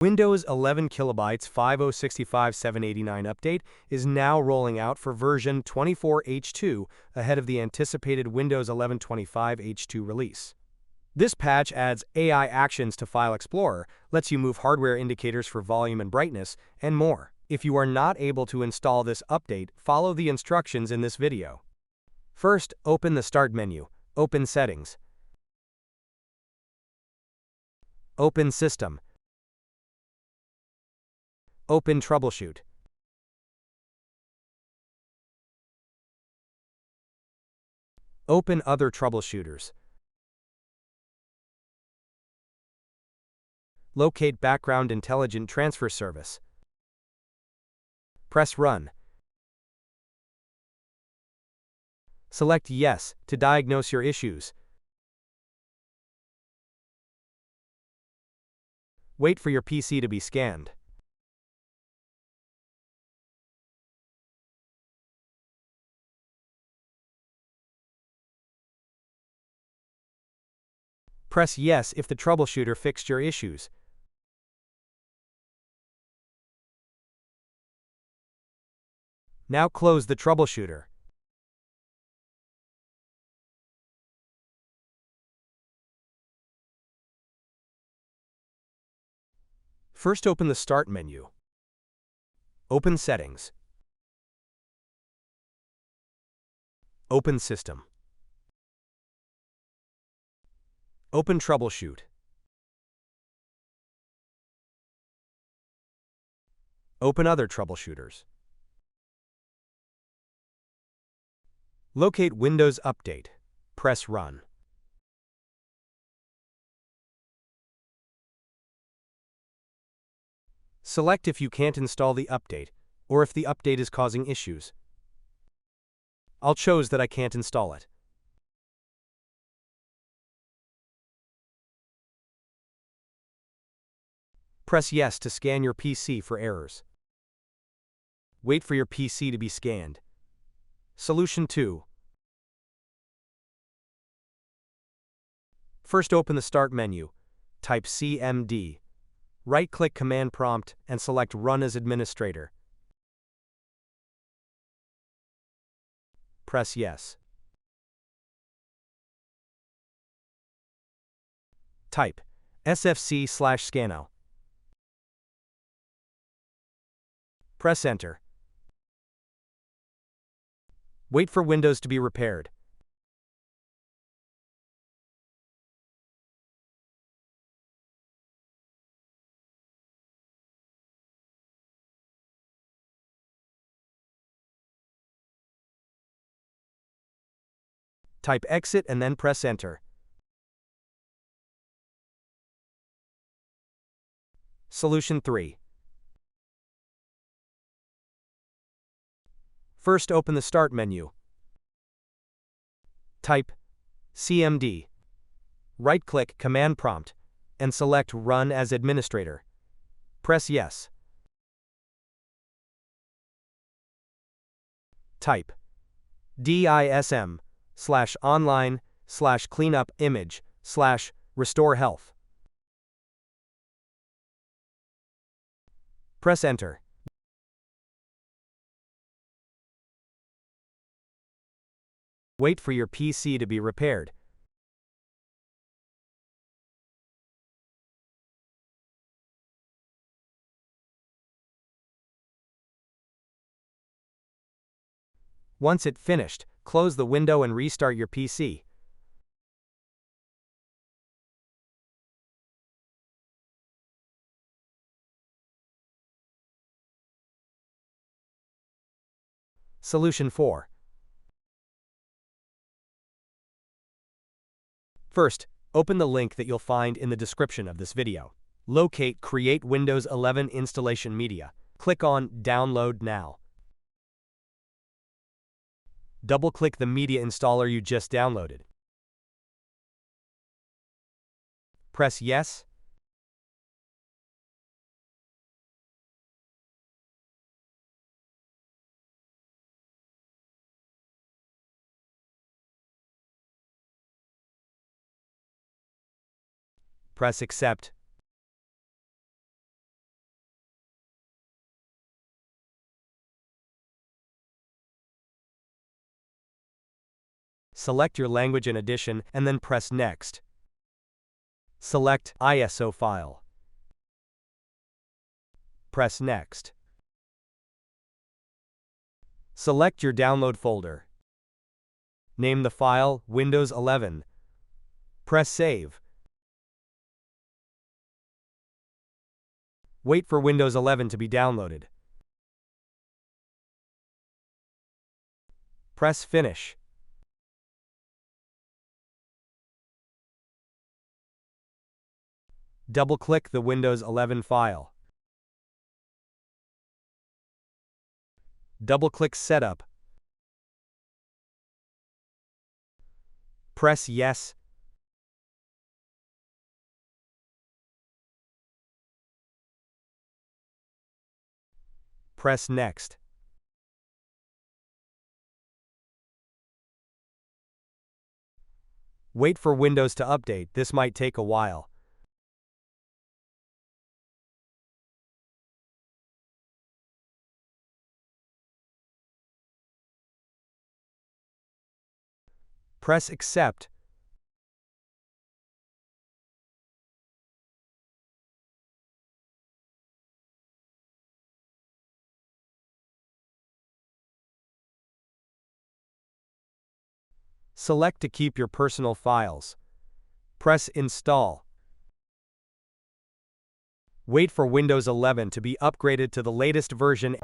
Windows 11 kilobytes 5065789 update is now rolling out for version 24H2 ahead of the anticipated Windows 11 25H2 release. This patch adds AI actions to File Explorer, lets you move hardware indicators for volume and brightness, and more. If you are not able to install this update, follow the instructions in this video. First, open the Start menu, open Settings, open System, open Troubleshoot. Open Other Troubleshooters. Locate Background Intelligent Transfer Service. Press Run. Select Yes to diagnose your issues. Wait for your PC to be scanned. Press Yes if the troubleshooter fixed your issues. Now close the troubleshooter. First, open the Start menu. Open Settings. Open System. Open Troubleshoot. Open Other Troubleshooters. Locate Windows Update. Press Run. Select if you can't install the update, or if the update is causing issues. I'll choose that I can't install it. Press Yes to scan your PC for errors. Wait for your PC to be scanned. Solution 2. First, open the Start menu. Type CMD. Right-click Command Prompt and select Run as Administrator. Press Yes. Type SFC/scannow. Press Enter. Wait for Windows to be repaired. Type Exit and then press Enter. Solution 3. First, open the Start menu. Type CMD. Right-click Command Prompt and select Run as Administrator. Press Yes. Type DISM/online/cleanup image/restore health. Press Enter. Wait for your PC to be repaired. Once it finished, close the window and restart your PC. Solution 4. First, open the link that you'll find in the description of this video. Locate Create Windows 11 Installation Media. Click on Download Now. Double-click the media installer you just downloaded. Press Yes. Press Accept. Select your language and edition, and then press Next. Select ISO file. Press Next. Select your download folder. Name the file Windows 11. Press Save. Wait for Windows 11 to be downloaded. Press Finish. Double-click the Windows 11 file. Double-click Setup. Press Yes. Press Next. Wait for Windows to update, this might take a while. Press Accept. Select to keep your personal files. Press Install. Wait for Windows 11 to be upgraded to the latest version.